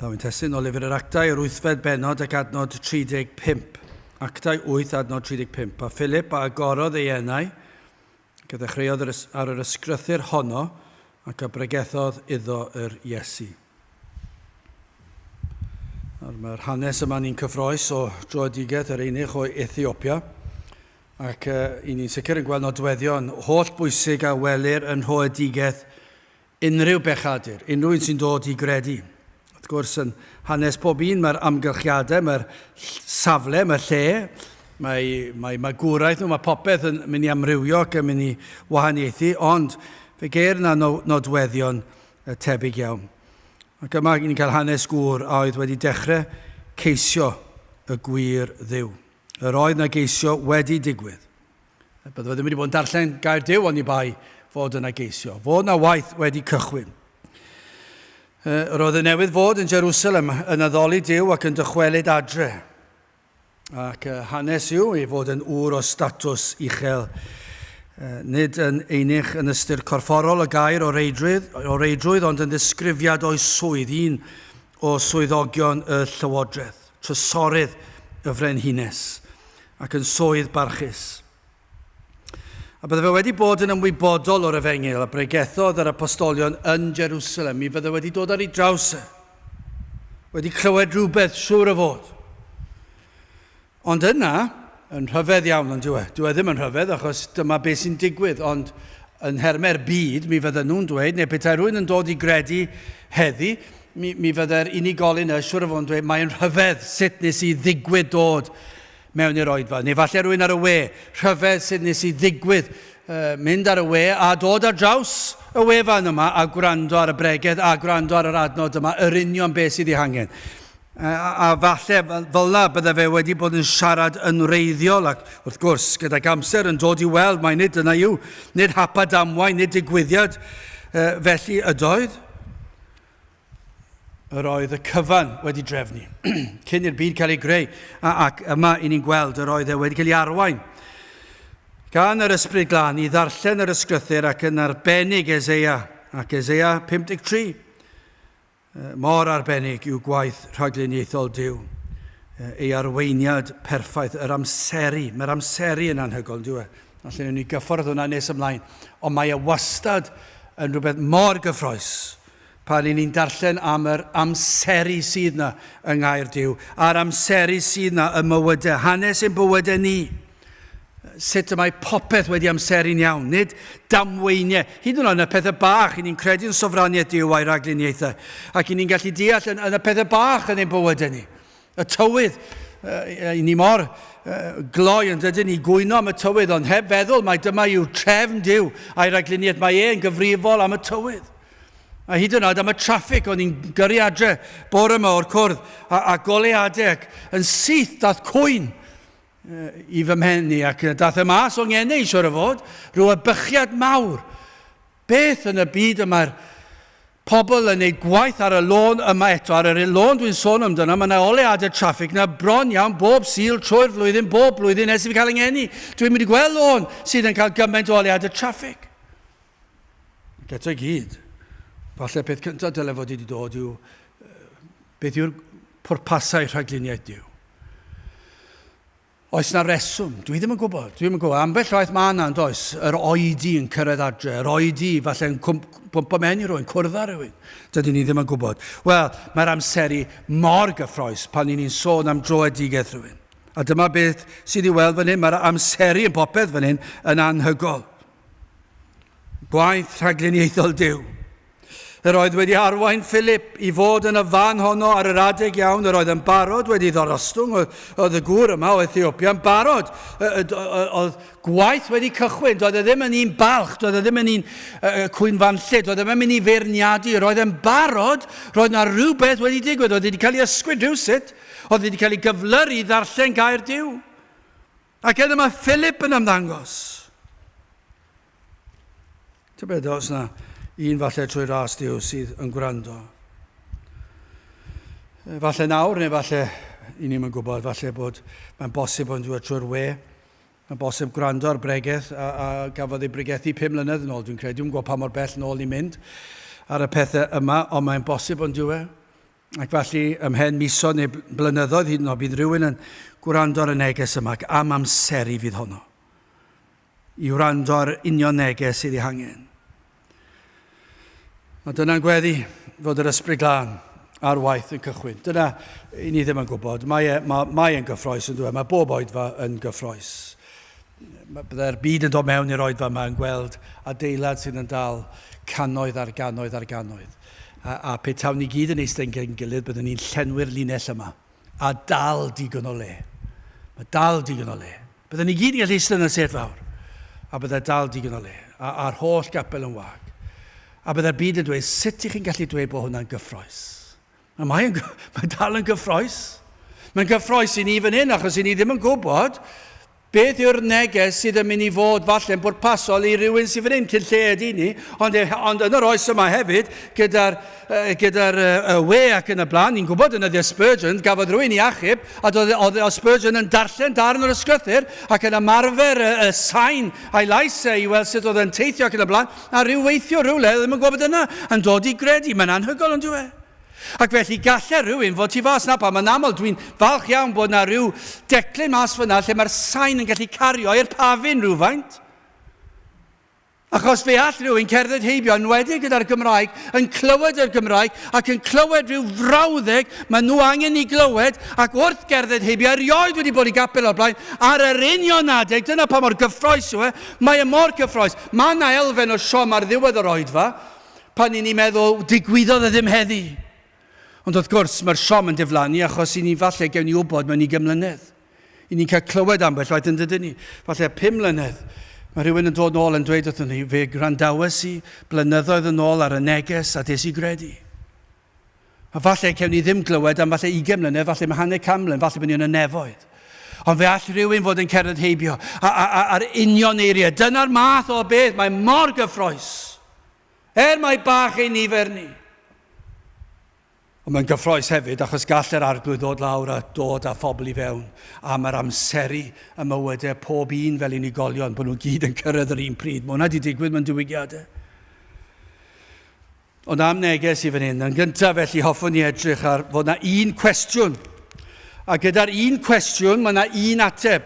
Daw yn testyn o lyfr yr Actau, yr 8fed benod ac adnod 35. Actau 8, adnod 35. A Philip a agorodd ei enau, gyddechreuodd ar yr ysgrythyr honno, ac a bregethodd iddo yr Iesu. Mae'r hanes yma ni'n cyffroes o droedigaeth yr unig o Ethiopia, ac i ni'n sicr yn gweld nodweddion holl bwysig a welir yn rhoedigaeth unrhyw bechadur, unrhyw un sy'n dod i gredu. Wrth gwrs, yn hanes pob un, mae'r amgylchiadau, mae'r safle, mae'r lle, mae gwraeth nhw, mae popeth yn mynd i amrywio ac yn mynd i wahaniaethu, ond fe geir yna nodweddion tebyg iawn. Ac yma ni'n cael hanes gŵr a oedd wedi dechrau ceisio y gwir dduw. Yr oedd na geisio wedi digwydd. Byddai ddim wedi bod yn darllen gair Duw ond i bai fod yna geisio. Fod na waith wedi cychwyn. Roedd y newydd fod yn Jerusalem yn addoli Duw ac yn dychwelyd adre. Ac hanes yw i fod yn ŵr o statws uchel. Nid yn einych yn ystyr corfforol y gair o reidrwydd, ond yn ddisgrifiad o'i swydd, un o swyddogion y llywodraeth, trysorydd y frenhines, ac yn swydd barchus. A bydde fe wedi bod yn ymwybodol o'r efengil a bregethodd yr apostolion yn Jerusalem, mi fydde wedi dod ar ei draws wedi clywed rhywbeth siŵr o fod. Ond yna, yn rhyfedd iawn, ond dyw e ddim yn rhyfedd, achos dyma beth sy'n digwydd, ond yn hermau'r byd, mi fydde nhw'n dweud, neu petai rhywun yn dod i gredu heddi, mi fydde'r unigolyn siŵr o fod yn dweud, mae'n rhyfedd sut nes i ddigwydd dod mewn i'r oedfa. Neu falle rhywun ar y we, rhyfedd sut nes i ddigwydd mynd ar y we a dod ar draws y wefan yma a gwrando ar y bregeth a gwrando ar yr adnod yma, yr union beth sydd ei hangen. A falle fel na bydde fe wedi bod yn siarad yn wreiddiol ac wrth gwrs gyda'r amser yn dod i weld mae nid yna yw, nid hapa damwain, nid digwyddiad felly ydoedd. Yr oedd y cyfan wedi drefnu cyn i'r byd cael ei greu ac yma i ni'n gweld yr oedd e wedi cael ei arwain gan yr ysbryd glân i ddarllen yr ysgrythyr ac yn arbennig Eseia ac Eseia 53. Mor arbennig yw gwaith rhagluniaethol Duw, ei arweiniad perffaith, yr amseru. Mae'r amseru yn anhygoel, dyw e. Allen ni gyffordd hwnna nes ymlaen, ond mae e wastad yn rhywbeth mor gyffroes pan ni'n darllen am yr amseru sydd yna yng ngair Duw, a'r amseru sydd yna y mywydau, hanes ein bywydau ni. Sut y mae popeth wedi amseru'n iawn, nid damweiniau. Hyd yn oed yn y pethau bach, i ni'n credu'n sofraniaeth Duw a'i ragluniaethau. Ac i ni'n gallu deall yn y pethau bach yn ein bywydau ni. Y tywydd, i ni mor gloi yn dydyn ni gwyno am y tywydd, ond heb feddwl mae dyma yw trefn Duw a'i ragluniaeth. Mae e'n gyfrifol am y tywydd. A hyd yn oed am y traffig, o'n i'n gyrru adre bore yma o'r cwrdd a goleadau ac yn syth dath cwyn i fy mhen ni ac dath y mas o'n ngennau siwr o fod, rhyw bychiad mawr. Beth yn y byd yma'r pobl yn ei gwaith ar y lôn yma eto, ar y lôn dwi'n sôn amdano, mae yna oleadau traffig, yna bron iawn bob sil trwy'r flwyddyn, bob blwyddyn nes i fi cael yng ngeni. Dwi'n mynd i gweld lôn sydd yn cael gymaint o oleadau traffig. Geto i gyd. Falle peth cyntaf dyle fod wedi dod yw beth yw'r pwrpasau rhagluniaeth Duw. Oes na reswm? Dwi ddim yn gwybod. Ambell waith mae yna, oes, yr oedi yn cyrraedd adre, yr oedi falle'n pwmpa mewn i rhywun, cwrdd ar rhywun. Dydyn ni ddim yn gwybod. Wel, mae'r amseru mor gyffroes pan ni'n sôn am droedigaeth rhywun. A dyma beth sydd i weld fan hyn, mae'r amseru yn popeth fan hyn yn anhygol. Gwaith rhagluniaethol Duw. Yr oedd wedi arwain Philip i fod yn y fan honno ar yr adeg iawn, yr oedd yn barod wedi ddorostwng, oedd y gŵr yma o Ethiopia yn barod, oedd gwaith wedi cychwyn, doedd e ddim yn un balch, doedd e ddim yn un cwynfanllyd, doedd e ddim yn un feirniadu, roedd e'n barod, roedd yna rhywbeth wedi digwydd, oedd wedi cael ei ysgwyd rhywsut, oedd wedi cael ei gyflyru i ddarllen gair Duw. Ac edrych mae Philip yn ymddangos. Tybed os na un falle trwy ras Duw sydd yn gwrando. Falle nawr neu falle i ni'n gwybod, falle bod mae'n bosib o'n dweud trwy'r we, mae'n bosib gwrando ar bregeth a gafodd ei bregethu 5 mlynedd yn ôl, dwi'n credu, dwi'n gwybod pa mor bell yn ôl ni'n mynd ar y pethau yma, ond mae'n bosib o'n dweud. Ac felly, ymhen misoedd neu blynyddoedd hyd yn oed, bydd rhywun yn gwrando ar y neges yma, ac am amseru fydd honno. I wrando ar union neges sydd ei hangen. A dyna'n gweddi fod yr ysbryd glân a'r waith yn cychwyn. Dyna, i ni ddim yn gwybod, mae yn gyffroes yn dweud, mae bob oedfa yn gyffroes. Byddai'r byd yn dod mewn i'r oedfa yma yn gweld adeilad sydd yn dal cannoedd ar gannoedd ar gannoedd. A petawn ni gyd yn eistedd yn gilydd, byddwn ni'n llenwi'r linell yma. A dal digon o le. Mae dal digon o le. Byddwn ni gyd yn gallu eistedd yn y set fawr. A byddai dal digon o le. A'r holl gapel yn wag. A byddai'r byd yn dweud, sut ych chi'n gallu dweud bod hwnna'n gyffroes? Mae dal yn gyffroes. Mae'n gyffroes i ni fan hyn, achos i ni ddim yn gwybod beth yw'r neges sydd yn mynd i fod falle'n bwrpasol i rywun sydd fan hyn cyn lle ydi ni, ond yn yr oes yma hefyd, gyda'r we ac yn y blaen, ni'n gwybod yn y Spurgeon, gafodd rywun i achub, a oedd Spurgeon yn darllen darn o'r ysgrythyr, ac yn ymarfer y sain a'i lais i weld sut oedd yn teithio ac yn y blaen, a rhyw weithio rhywle, ddim yn gwybod yna, yn dod i gredu, mae'n anhygol yn dweud. Ac felly gallai rhywun fod ti fas na pa, mae'n aml dwi'n falch iawn bod na rhyw declyn mas fyna lle mae'r sain yn gallu cario i'r pafin rhywfaint. Achos fe all rhywun cerdded heibio yn wedi gyda'r Gymraeg, yn clywed yr Gymraeg ac yn clywed rhyw frawddeg mae nhw angen i glywed ac wrth gerdded heibio erioed wedi bod i gapel o'r blaen ar yr union adeg, dyna pa mor gyffroes yw e, mae mor gyffroes. Mae yna elfen o siom ar ddiwedd yr oedfa pan ni'n meddwl digwyddodd e ddim heddi. Ond wrth gwrs, mae'r siom yn diflannu achos i ni falle gewn ni wybod mewn 20 mlynedd. I ni'n cael clywed ambell waith yn dydyn ni. Falle 5 mlynedd. Mae rhywun yn dod nôl yn dweud wrthyn ni, fe grandawes i blynyddoedd yn ôl ar y neges a des i gredu. A falle gewn ni ddim glywed am falle 20 mlynedd, falle mae 100 mlynedd, falle bod ni'n y nefoedd. Ond fe all rhywun fod yn cerdded heibio ar union eiriau. Dyna'r math o beth, mae mor gyffroes. Mae bach ei nifer ni. Ond mae'n gyffroes hefyd, achos gallai'r arglwydd ddod lawr a dod â phobl i fewn am yr amseru y mywydau pob un fel unigolion, bod nhw gyd yn cyrraedd yr un pryd. Mae hwnna wedi digwydd mewn diwygiadau. Ond am neges i fan hyn, yn gyntaf felly hoffwn ni edrych ar fod yna un cwestiwn. A gyda'r un cwestiwn, mae yna un ateb.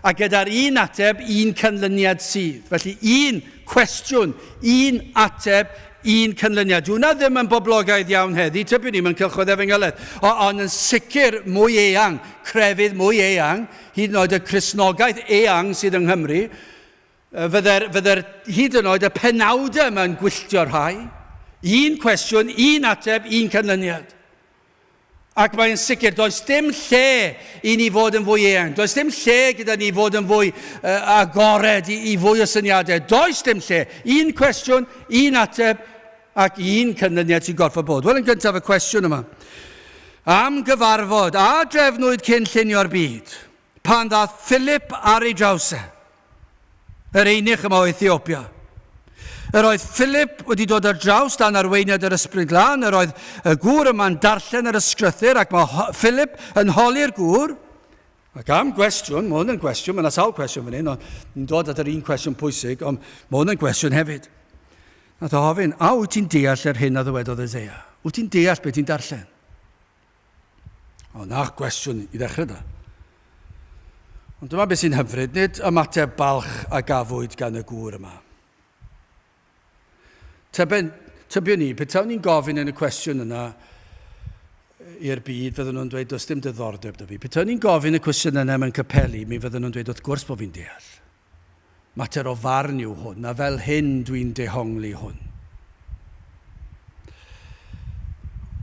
A gyda'r un ateb, un canlyniad sydd. Felly un cwestiwn, un ateb, un canlyniad. Hwna ddim yn boblogaidd iawn heddi, tybyn ni'n cylchoedd efo'n gilydd. Ond yn sicr mwy eang, crefydd mwy eang, hyd yn oed y Cristnogaeth eang sydd yng Nghymru, fydde'r hyd yn oed y penawdau yma'n gwylltio'r rhai. Un cwestiwn, un ateb, un canlyniad. Ac mae'n sicr, does dim lle i ni fod yn fwy eang. Does dim lle gyda ni fod yn fwy agored i fwy o syniadau. Does dim lle. Un cwestiwn, un ateb, ac un canlyniad sy'n gorfod bod. Wel, yn gyntaf y cwestiwn yma. Am gyfarfod a drefnwyd cyn llunio'r byd, pan ddaeth Philip ar ei drawse, yr einych yma o Ethiopia. Yr oedd Philip wedi dod ar draws dan arweiniad yr ysbryd glân, yr oedd y gŵr yma'n darllen yr ysgrythyr, ac mae Philip yn holi'r gŵr. Ac am gwestiwn, mae hwn yn gwestiwn, mae yna sawl cwestiwn fan hyn, ond ni'n dod at yr un cwestiwn pwysig, ond mae hwn yn gwestiwn hefyd. Nath o ofyn, a wyt ti'n deall yr hyn a ddywedodd Eseia? Wyt ti'n deall beth ti'n darllen? O, nach gwestiwn i ddechrau da. Ond dyma beth sy'n hyfryd, nid ymateb balch a gafwyd gan y gŵr yma. Tybio ni, petawn ni'n gofyn yn y cwestiwn yna i'r byd, fydden nhw'n dweud, does dim diddordeb da fi. Petawn ni'n gofyn y cwestiwn yna mewn capeli, mi fydden nhw'n dweud, wrth gwrs bod fi'n deall. Mater o farn yw hwn, a fel hyn dwi'n dehongli hwn.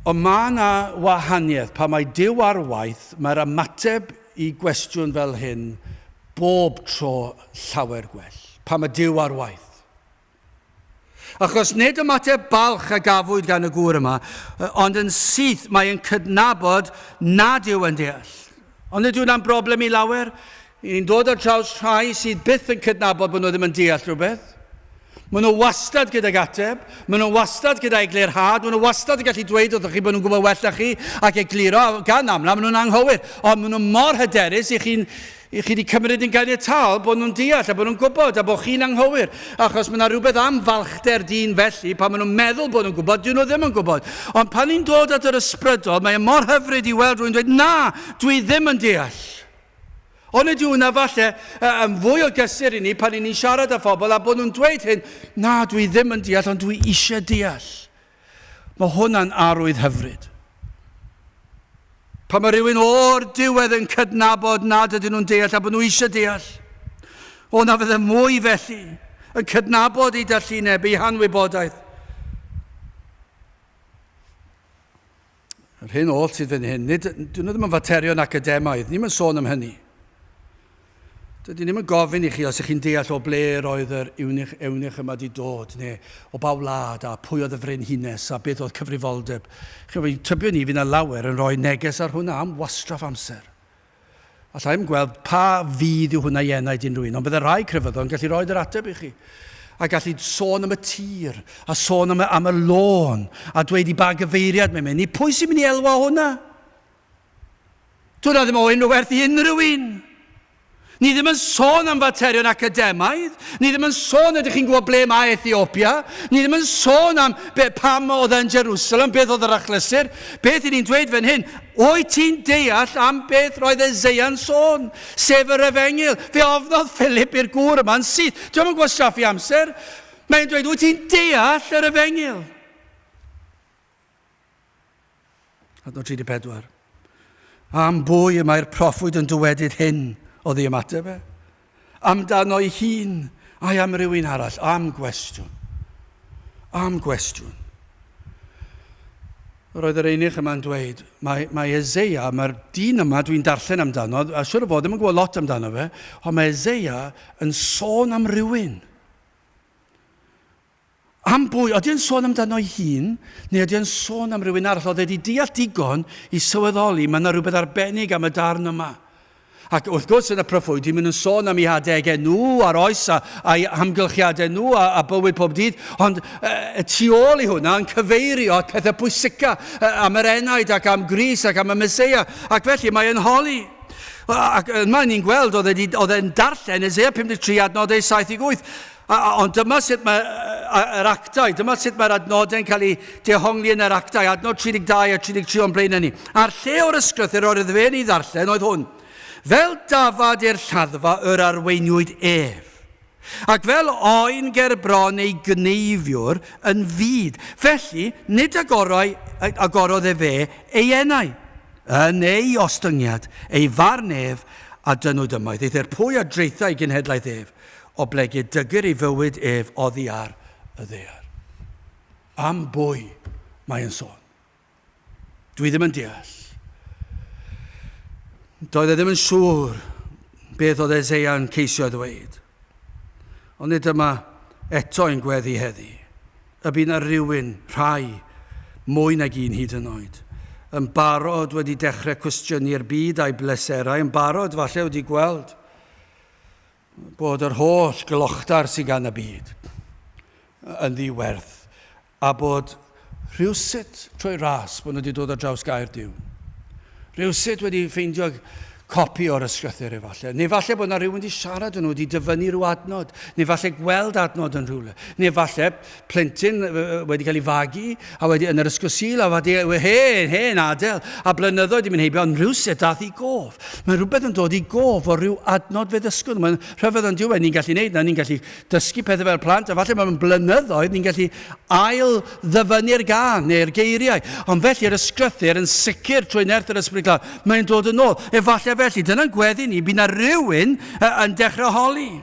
Ond mae yna wahaniaeth, pa mae Duw ar waith, mae'r ymateb i gwestiwn fel hyn bob tro llawer gwell. Pa mae Duw ar waith. Achos nid ymateb balch a gafwyd gan y gŵr yma, ond yn syth mae'n cydnabod nad yw yn deall. Ond nid yw'n broblem i lawer. Ni'n dod ar draws rhai sydd byth yn cydnabod bod nhw ddim yn deall rhywbeth. Maen nhw wastad gyda'r ateb, maen nhw wastad gyda eglurhad, maen nhw wastad yn gallu dweud wrthych chi bod nhw'n gwybod well na chi ac egluro, gan amla, maen nhw'n anghywir. Ond maen nhw mor hyderus i chi'n I chi wedi cymryd yn ganiataol bod nhw'n deall a bod nhw'n gwybod a bod chi'n anghywir. Achos mae yna rhywbeth am falchder dyn felly, pan maen nhw'n meddwl bod nhw'n gwybod, dyn nhw ddim yn gwybod. Ond pan ni'n dod at yr ysbrydol, mae mor hyfryd i weld rwy'n dweud, na, dwi ddim yn deall. Ond ydy hwnna falle yn fwy o gysur i ni pan ni'n siarad â phobl a bod nhw'n dweud hyn, na, dwi ddim yn deall, ond dwi eisiau deall. Mae hwnna'n arwydd hyfryd. Pan mae rhywun o'r diwedd yn cydnabod nad ydyn nhw'n deall a bod nhw eisiau deall. O na fydde mwy felly, yn cydnabod ei darllineb, ei hanwybodaeth. Yr hyn ôl sydd fan hyn, dyn nhw ddim yn faterion academaidd, ni'n sôn am hynny. Dydyn ni'n gofyn i chi os ych chi'n deall o ble roedd yr ewnich yma di dod, neu o ba wlad, a pwy oedd y frenhines, a beth oedd cyfrifoldeb. Tybio ni fydd yna lawer yn rhoi neges ar hwnna am wastraff amser. Alla i'm gweld pa fydd yw hwnna ienaid unrhyw un, ond bydde rai crefyddon gallu roed yr ateb i chi. A gallu sôn am y tir, a sôn am y lôn, a dweud i ba gyfeiriad mewn mynd. Pwy sy'n mynd i elwa hwnna? Dwi'n ddim o unrhyw werth i unrhyw un. Ni ddim yn sôn am faterion academaidd, ni ddim yn sôn ydych chi'n gwybod ble mae Ethiopia, ni ddim yn sôn am pam oedd yn Jerusalem, beth oedd yr achlysur, beth i ni'n dweud fan hyn, o'i ti'n deall am beth roedd Eseia'n sôn, sef yr Efengil, fe ofnodd Philip i'r gŵr yma'n syth. Dwi'n yn gwasanaethu amser, mae'n dweud, o'i ti'n deall yr Efengil? Adnod 34. Am bwy y mae'r proffwyd yn dywedyd hyn, oedd ei ymateb e. Amdano ei hun, a am rywun arall, am gwestiwn. Am gwestiwn. Roedd yr einych yma'n dweud, mae Eseia, mae'r dyn yma dwi'n darllen amdano, a siwr o fod ddim yn gwybod lot amdano fe, ond mae Eseia yn sôn am rywun. Am bwy, ydy yn sôn amdano ei hun, neu ydy yn sôn am rywun arall, oedd wedi deall digon i sylweddoli, mae yna rhywbeth arbennig am y darn yma. Ac wrth gwrs yn y proffwyd, dwi'n mynd yn sôn am ei hadegau nhw, a'r oes, a'i hamgylchiadau nhw, a bywyd pob dydd, ond y tu ôl i hwnna yn cyfeirio at pethau pwysica am yr enaid ac am Gris ac am y Meseia, ac felly mae'n holi. Ac yma ni'n gweld oedd e'n darllen Eseia 53 adnodau 7 i 8, ond dyma sut mae'r Actau, dyma sut mae'r adnodau'n cael ei dehongli yn yr Actau, adnod 32 a 33 o'n blaen ni. A'r lle o'r ysgrythyr oedd fe'n ei ddarllen oedd hwn. Fel dafad i'r lladdfa yr arweiniwyd ef, ac fel oen gerbron ei gneifiwr yn fyd. Felly, nid agorodd e fe ei enau, yn ei ostyngiad, ei farn ef a dynwyd ymaith. Eithir pwy a dreithau genhedlaeth ef, o blegyd dygyr ei fywyd ef oddi ar y ddear. Am bwy mae'n sôn. Dwi ddim yn deall. Doedd e ddim yn siŵr beth oedd Eseia'n ceisio ddweud. Ond nid yma eto yn gweddi heddi. Y bydd yna rhywun, rhai, mwy nag un hyd yn oed, yn barod wedi dechrau cwestiynu'r byd a'i bleserau, yn barod falle wedi gweld bod yr holl glochtar sydd gan y byd yn ddiwerth, a bod rhywsut trwy ras bod nhw wedi dod ar draws Gaerdyw. Rhywsut wedi ffeindio copi o'r ysgrythyr efallai. Neu falle bod yna rhywun wedi siarad yn nhw, wedi dyfynnu rhyw adnod. Neu falle gweld adnod yn rhywle. Neu falle plentyn wedi cael ei fagu, a wedi yn yr ysgwysil, a wedi hen adel, a blynyddoedd wedi mynd heibio, ond rhywsut dath i gof. Mae rhywbeth yn dod i gof o rhyw adnod fe ddysgwyd. Mae'n rhyfedd yn diwedd, ni'n gallu gwneud, ni'n gallu dysgu pethau fel plant, a falle mae'n blynyddoedd, ni'n gallu ail ddyfynnu'r gan, neu'r geiriau. Ond felly yr ysgrythyr yn sicr trwy nerth yr ysbryd glân, mae'n dod yn ôl. Efallai felly, dyna'n gweddi ni, bydd yna rhywun yn dechrau holi.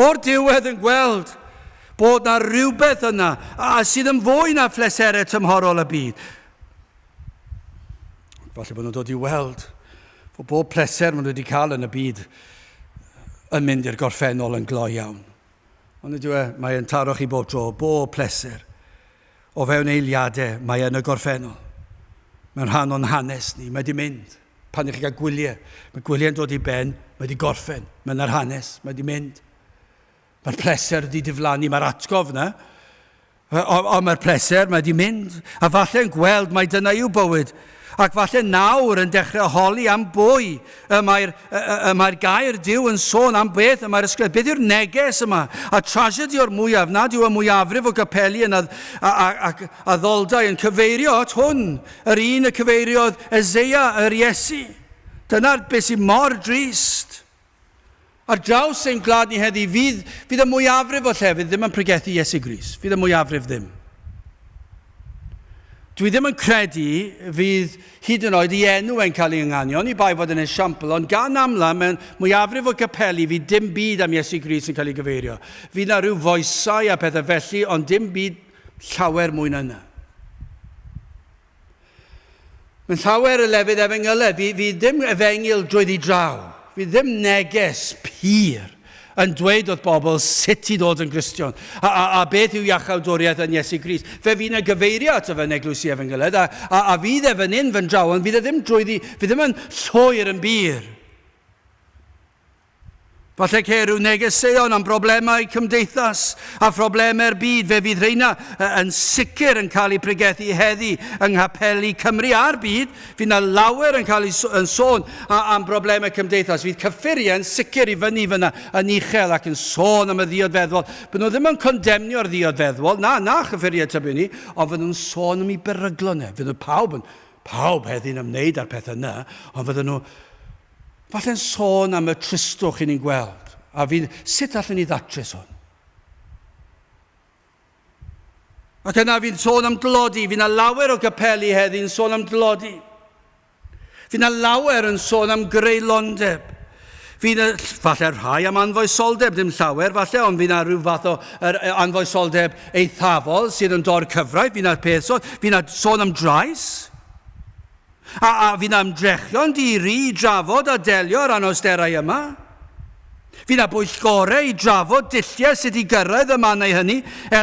O'r diwedd yn gweld bod yna rhywbeth yna, a sydd yn fwy na phleserau tymhorol y byd. Falle bod nhw'n dod i weld fod bob pleser maen nhw wedi cael yn y byd yn mynd i'r gorffennol yn gloi iawn. Ond mae'n taro chi bob tro, bob pleser o fewn eiliadau mae yn y gorffennol. Mae'n rhan o'n hanes ni, mae wedi mynd. Pan i chi gael gwyliau, mae gwyliau'n dod i ben, mae wedi gorffen, mae'n ar hanes, mae wedi mynd. Mae'r pleser wedi diflannu, mae'r atgof yna, ond mae'r pleser, mae wedi mynd. A falle'n gweld, mae dyna yw bywyd. Ac falle nawr yn dechrau holi am bwy mae'r gair Duw yn sôn am beth y mae'r ysgrifennu. Beth yw'r neges yma? A tragedy o'r mwyaf, nad yw y mwyafrif o gapeli a ddoldau yn cyfeirio at hwn. Yr un y cyfeiriodd Eseia yr Iesu. Dyna'r beth sy'n mor drist. Ar draws ein gwlad ni heddi, fydd y mwyafrif o llefydd ddim yn pregethu Iesu Grist. Fydd y mwyafrif ddim. Dwi ddim yn credu fydd hyd yn oed I enw yn cael ei ynganion I bai fod yn esiampl, ond gan amla mewn mwyafrif o gapeli fydd dim byd am Iesu Grist yn cael ei gyfeirio. Fydd na rhyw foesau a pethau felly, ond dim byd llawer mwy na yna. Mae'n llawer y lefydd efengyled, fydd ddim efengil drwy draw. Fydd ddim neges pur yn dweud wrth bobl sut I ddod yn Gristion. A beth yw iachawdwriaeth yn Iesu Grist. Fe fydd yna gyfeirio at fe'n eglwysi efengyled. A fydd fan hyn fy'n draw, ond fydd ddim fydd ddim yn llwyr yn bir. Falle ceir rhyw negeseuon am broblemau cymdeithas a broblemau'r byd. Fe fydd rheina yn sicr yn cael ei pregethu heddi yng Nghapel Cymru a'r byd. Fydd yna lawer yn cael ei sôn am broblemau cymdeithas. Fydd cyffuriau'n sicr I fyny fyna yn uchel ac yn sôn am y ddiodfeddol. Byd nhw ddim yn condemnio'r ddiodfeddol, na chyffuriau tybyn ni, ond fydd nhw'n sôn am ei beryglon. Fydd nhw pawb heddi'n ymwneud â'r pethau yna, ond fydd nhw falle'n sôn am y tristwch I ni'n gweld. A sut allan ni ddatrys hwn? Ac yna fydd sôn am dlodi. Fydd yna lawer o gapeli heddi'n sôn am dlodi. Fydd yna lawer yn sôn am greulondeb. Fydd yna falle rhai am anfoesoldeb, ddim llawer falle, ond fydd yna rhyw fath o anfoesoldeb eithafol sydd yn dod cyfraith. Fydd yna peth sôn. Fydd yna sôn am drais. A fydd yna ymdrechion diri I drafod a delio ar anawsterau yma. Fydd yna bwyllgorau I drafod dulliau sydd I gyrraedd y mannau hynny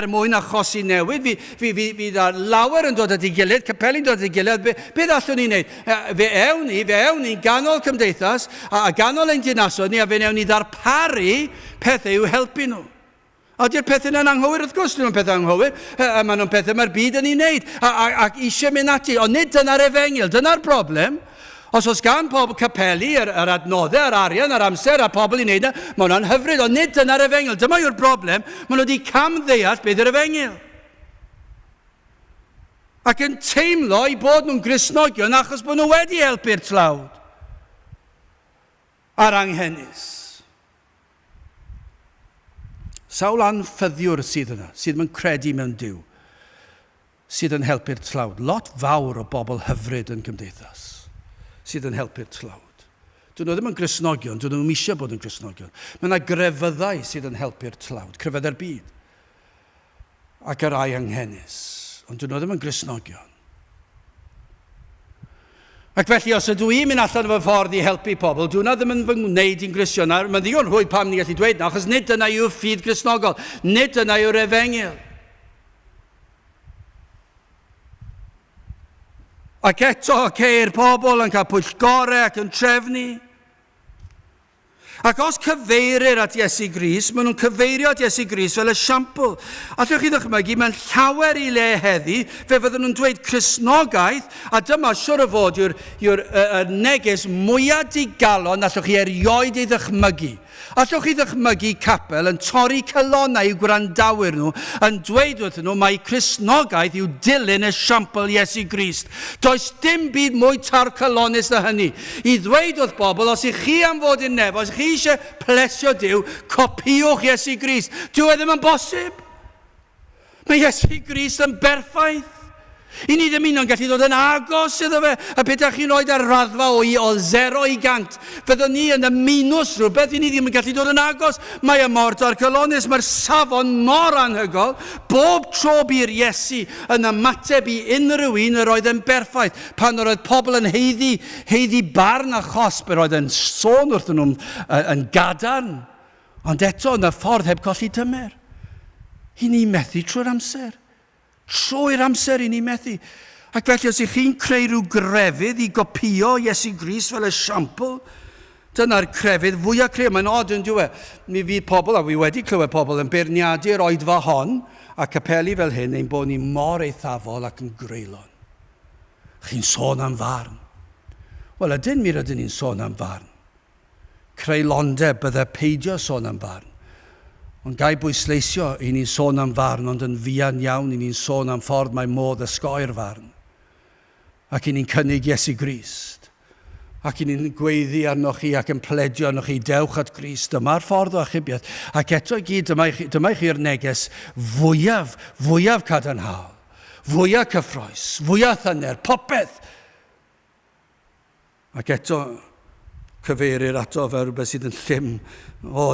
mwyn achosi newid. Fydd yna lawer yn dod at ei gilydd, capeli'n dod at ei gilydd. Beth allwn ni wneud? Fe ewn ni ganol cymdeithas a ganol ein dinasoedd ni a fe ewn ni ddarparu pethau i'w helpu nhw. A di'r pethau yna'n anghywir, wrth gwrs, nhw'n pethau anghywir, maen nhw'n pethau mae'r byd yn ei wneud, ac eisiau mynd ati, ond nid dyna'r efengil, dyna'r broblem. Os gan pobl capeli, yr adnoddau, yr arian, yr amser, a pobl i wneud, mae hwnna'n hyfryd, ond nid dyna'r efengil, dyma yw'r broblem, maen nhw wedi camddeall beth yw'r efengil. Ac yn teimlo I bod nhw'n Gristnogion achos bod nhw wedi helpu'r tlawd a'r anghennus. Sawl anffyddiwr sydd yna, sydd yn credu mewn Duw, sydd yn helpu'r tlawd. Lot fawr o bobl hyfryd yn gymdeithas, sydd yn helpu'r tlawd. Dyn nhw ddim yn Gristnogion, dyn nhw'n eisiau bod yn Gristnogion. Mae yna grefyddau sydd yn helpu'r tlawd, crefyddau'r byd, ac yr ai anghennus, ond dyn nhw ddim yn Gristnogion. Ac felly, os ydw i'n mynd allan o fy ffordd I helpu pobl, dwi'n ddim yn fy wneud i'n Gristion. Mae'n ddigon rhwydd pam ni gallu dweud na, achos nid yna yw'r ffydd Gristnogol, nid yna yw'r efengil. Ac eto, ceir pobl yn cael pwyllgorau ac yn trefnu. Ac os cyfeirir at Iesu Grist, maen nhw'n cyfeirio at Iesu Grist fel esiampl. Allwch chi ddychmygu, mae'n llawer I le heddi, fe fydden nhw'n dweud Cristnogaeth, a dyma siwr o fod yw'r neges mwyaf digalon allwch chi erioed ei ddychmygu. Allwch chi ddychmygu capel yn torri calonnau I gwrandawyr nhw, yn dweud wrth nhw mae Cristnogaeth yw dilyn esiampl Iesu Grist. Does dim byd mwy tarcalonus na hynny. I ddweud wrth bobl, os I chi am fod yn nefo, os chi eisiau plesio Duw, copiwch Iesu Grist. Dyw e ddim yn bosib. Mae Iesu Grist yn berffaith. I ni ddim yn gallu dod yn agos iddo fe, a beth chi'n oed ar raddfa o 0 I 100. Fyddwn ni yn y minws rhywbeth, I ni ddim yn gallu dod yn agos. Mae y mor darcalonus, mae'r safon mor anhygol. Bob tro by'r Iesu yn ymateb I unrhyw un yr oedd yn berffaith. Pan oedd pobl yn heiddi barn a chosb, yr oedd yn sôn wrth nhw'n yn gadarn. Ond eto, yn y ffordd heb colli tymer. I ni methu trwy'r amser. Trwy'r amser I ni methu. Ac felly os chi'n creu rhyw grefydd I gopio Iesu Grist fel esiampl, dyna'r crefydd fwyaf creu. Mae'n od yn diwe. Mi fydd pobl, a fi wedi clywed pobl yn beirniadu'r oedfa hon, a capeli fel hyn, ein bod ni mor eithafol ac yn greulon. Chi'n sôn am farn. Wel, ydyn mi rydyn ni'n sôn am farn. Creulondeb bydde peidio sôn am farn. Ond gai bwysleisio i ni'n sôn am farn, ond yn fuan iawn i ni'n sôn am ffordd mae modd ysgoi'r farn. Ac i ni'n cynnig Iesu Grist. Ac i ni'n gweiddi arnoch chi ac yn pledio arnoch chi, dewch at Grist. Dyma'r ffordd o achubiaeth. Ac eto i gyd, dyma chi'r neges fwyaf cadarnhaol. Fwyaf cyffroes, fwyaf thyner, popeth. Ac eto cyfeirir ato fel rhywbeth sydd yn llym,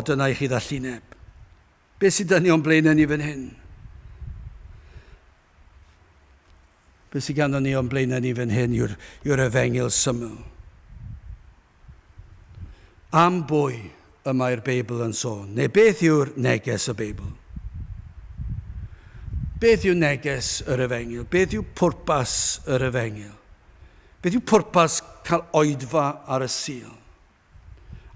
dyna i chi ddallineb. Be sydd dyn ni o'n blaenau ni fan hyn? Be sydd ganddo ni o'n blaenau ni fan hyn yw'r efengil syml. Am bwy y mae'r Beibl yn sôn? Neu beth yw'r neges y Beibl? Beth yw neges yr efengil? Beth yw pwrpas yr efengil? Beth yw pwrpas cael oedfa ar y sul?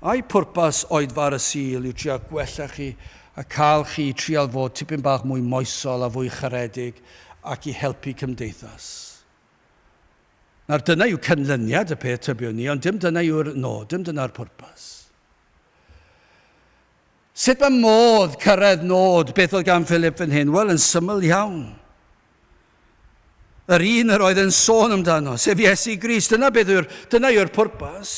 A'i pwrpas oedfa ar y sul yw trio gwella chi a cael chi trial fod tipyn bach mwy moesol a fwy charedig ac i helpu cymdeithas. Nawr dyna yw canlyniad y peth tybiwn ni, ond dim dyna yw'r nod, dim dyna'r pwrpas. Sut mae modd cyrraedd nod beth oedd gan Philip fan hyn? Wel, yn syml iawn. Yr un yr oedd yn sôn amdano, sef Iesu Grist, dyna yw'r pwrpas.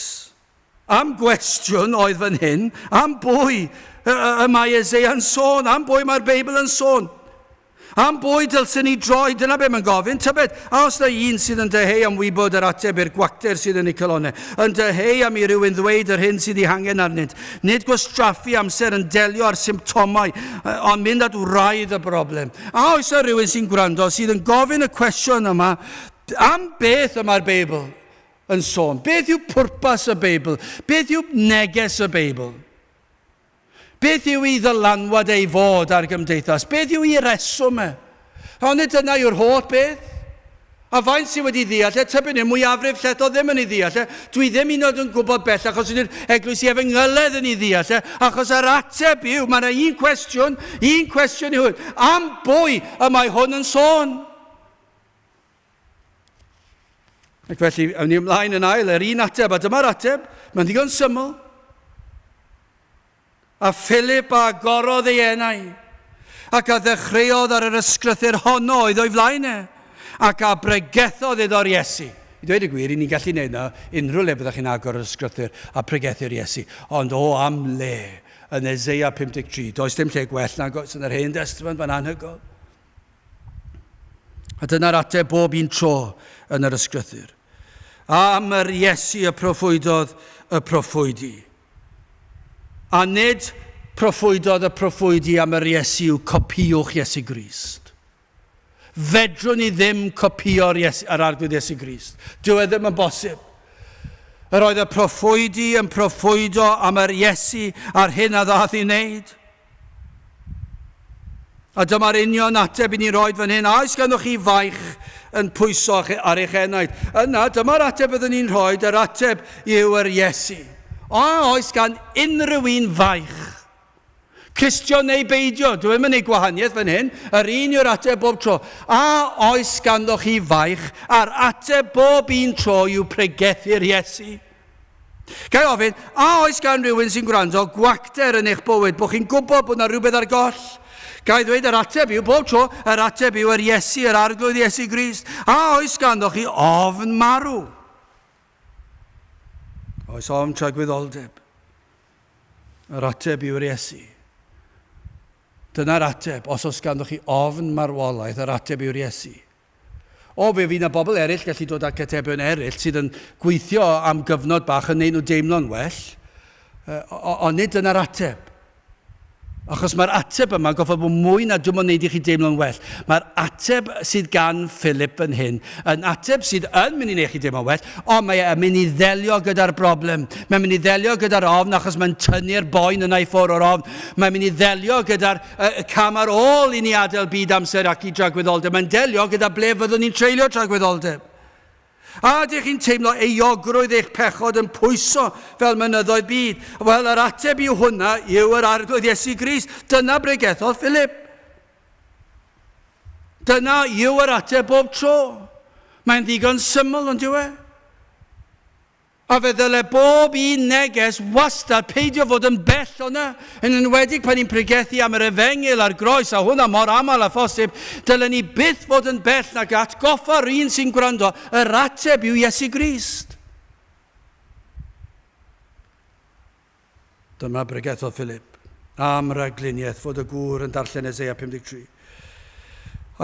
Am gwestiwn oedd fan hyn, am bwy y mae Eseia yn sôn, am bwy mae'r Beibl yn sôn. Am bwy dylsyn ni droi, dyna be mae'n gofyn. Tybed, a os na un sydd yn deheu am wybod yr ateb i'r gwacter sydd yn ei colonau, yn deheu am i rywun ddweud yr hyn sydd ei hangen arnynt, nid gwastraffu amser yn delio ar symptomau, ond mynd at wraidd y broblem. A oes na rywun sy'n gwrando sydd yn gofyn y cwestiwn yma, am beth yma'r Beibl yn sôn? Beth yw pwrpas y Beibl? Beth yw neges y Beibl? Beth yw i ddylanwad ei fod ar gymdeithas? Beth yw i reswm e? Ond dyna yw'r holl beth. A faint sydd wedi ddeall, tybyn ni, mwyafrif lleth o ddim yn ei ddeall. Dwi ddim un oed yn gwybod bell, achos ydy'r eglwys i efengyledd yn ei ddeall. Achos yr ateb yw, mae yna un cwestiwn yw, am bwy y mae hwn yn sôn? Ac felly, awn ni ymlaen yn ail, yr un ateb, a dyma'r ateb, mae'n ddigon syml. A Philip a agorodd ei enau, ac a ddechreuodd ar yr ysgrythyr honno oedd o'i flaen e, ac a bregethodd iddo'r Iesu. I dweud y gwir, i ni'n gallu neud na, unrhyw le byddwch chi'n agor yr ysgrythyr a pregethu'r Iesu. Ond am le, yn Eseia 53, does dim lle gwell nag oes yn yr Hen Testament, mae'n anhygoel. A dyna'r ateb bob un tro yn yr ysgrythyr. Am yr Iesu y proffwydodd y proffwydi. A nid proffwydodd y proffwydi am yr Iesu yw copiwch Iesu Grist. Fedrwn ni ddim copio'r arglwydd Iesu Grist. Dyw e ddim yn bosib. Yr oedd y proffwydi yn proffwydo am yr Iesu ar hyn a ddath i wneud. A dyma'r union ateb i ni roed fan hyn. A oes ganddoch chi faich yn pwyso ar eich enaid? Yna, dyma'r ateb byddwn ni'n rhoi, yr ateb yw yr Iesu. A oes gan unrhyw un faich. Cristion neu beidio, dwi'n mynd ei gwahaniaeth fan hyn, yr un yw'r ateb bob tro. A oes ganddoch chi faich, a'r ateb bob un tro yw pregethu'r Iesu. Gai ofyn, a oes gan rhywun sy'n gwrando gwacter yn eich bywyd, bod chi'n gwybod bod yna rhywbeth ar goll? Gai ddweud yr ateb yw, bob tro, yr ateb yw yr Iesu, yr arglwydd Iesu Grist. A oes ganddoch chi ofn marw? Oes ofn tragwyddoldeb. Yr ateb yw'r Iesu. Dyna'r ateb, os oes ganddoch chi ofn marwolaeth, yr ateb yw'r Iesu. O, fe fydd yna bobl eraill gallu dod ag atebion eraill sydd yn gweithio am gyfnod bach yn neud nhw deimlo'n well, ond nid dyna'r ateb. Achos mae'r ateb yma goffa bod mwy na dwi'n mynd i chi deimlo'n well. Mae'r ateb sydd gan Philip yn hyn, yn ateb sydd yn mynd i wneud chi deimlo'n well, ond mae'n mynd i ddelio gyda'r broblem. Mae'n mynd i ddelio gyda'r ofn achos mae'n tynnu'r boen yna i ffwrdd o'r ofn. Mae'n mynd i ddelio gyda'r cam ar ôl i ni adael byd amser ac i dragwyddoldeb. Mae'n delio gyda ble fyddwn ni'n treulio tragwyddoldeb. A ydych chi'n teimlo euogrwydd eich pechod yn pwyso fel mynyddoedd byd? Wel, yr ateb yw hwnna yw yr arglwydd Iesu Grist. Dyna bregethodd Philip. Dyna yw yr ateb bob tro. Mae'n ddigon syml yn diwe. A fe ddyle bob un neges wastad peidio fod yn bell o'na, yn enwedig pan ni'n pregethu am yr efengil a'r groes, a hwnna mor aml a phosib, dylen ni byth fod yn bell nag atgoffa'r un sy'n gwrando, yr ateb yw Iesu Grist. Dyma Pregethodd Philip, am ragluniaeth fod y gŵr yn darllen Eseia 53.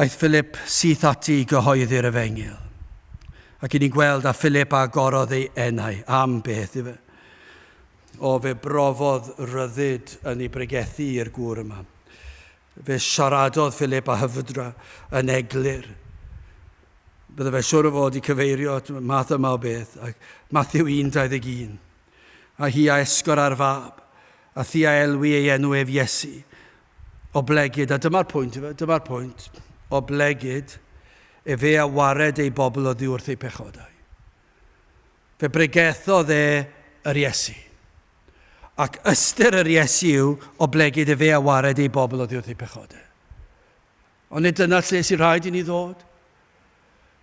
Aeth Philip syth ati i gyhoeddi'r efengil. Ac i ni'n gweld a Philip agorodd ei enau am beth i fe. O fe brofodd ryddid yn ei bregethu i'r gŵr yma. Fe siaradodd Philip a hyfydra yn eglur. Bydde fe siwr o fod i cyfeirio math yma o beth. Ac Matthew 1:21. A hi a esgor ar fab. A thi a elwi ei enw ef Iesu. O blegyd, a dyma'r pwynt i fe, dyma'r pwynt. O blegyd, e fe a wared ei bobl oddi wrth ei pechodau. Fe bregethodd yr Iesu. Ac ystyr yr Iesu yw o blegyd e fe a wared ei bobl oddi wrth ei pechodau. Ond dyna lle sy'n rhaid i ni ddod.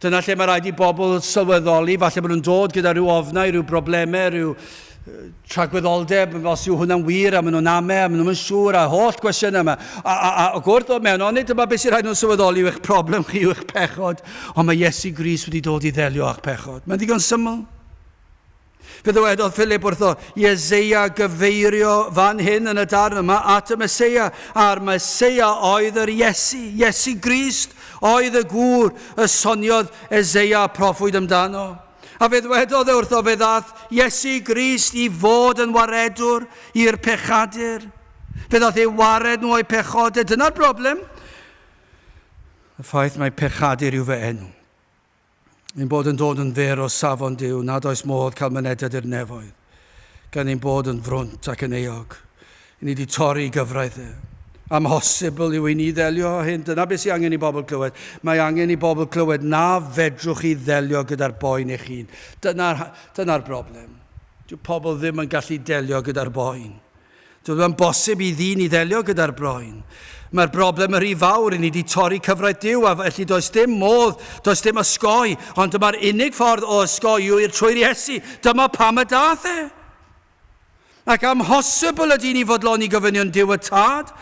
Dyna lle mae rhaid i bobl sylweddoli, falle maen nhw'n dod gyda rhyw ofnau, rhyw broblemau, rhyw tragwyddoldeb, os yw hwnna'n wir, a maen nhw'n ame, a maen nhw'n siŵr, a holl gwestiwn yma. A gwrdd o mewn, ond dyma beth sy'n rhaid nhw'n sylweddoli yw eich problem chi, yw eich pechod, ond mae Iesu Grist wedi dod i ddelio a'ch pechod. Mae'n ddigon syml. Fe ddywedodd Philip wrtho, i Eseia gyfeirio fan hyn yn y darn yma at y Meseia, a'r Meseia oedd yr Iesu, Iesu Grist, oedd y gŵr y soniodd Eseia proffwyd amdano. A fe ddwedodd wrtho fe ddath Iesu Grist i fod yn waredwr i'r pechadur. Fe ddath ei wared nhw o'i pechodau. Dyna'r broblem. Y ffaith mae pechadur yw fe enw. Ni'n bod yn dod yn fer o safon Duw, nad oes modd cael mynediad i'r nefoedd. Gan ni'n bod yn frwnt ac yn eog. Ni wedi torri gyfraith e. Amhosibl yw i ni ddelio hyn. Dyna beth sy'n angen i bobl clywed. Mae angen i bobl clywed na fedrwch chi ddelio gyda'r boen eich hun. Dyna'r broblem. Dyw pobl ddim yn gallu delio gyda'r boen. Dyw bosib i ddyn i ddelio gyda'r boen. Mae'r broblem yr i fawr i ni wedi torri cyfraith Duw, a felly does dim modd, does dim ysgoi, ond dyma'r unig ffordd o ysgoi yw i'r trwy'r Iesu. Dyma pam y dath e. Ac amhosibl ydy ni fodloni gofynion Duw y tad.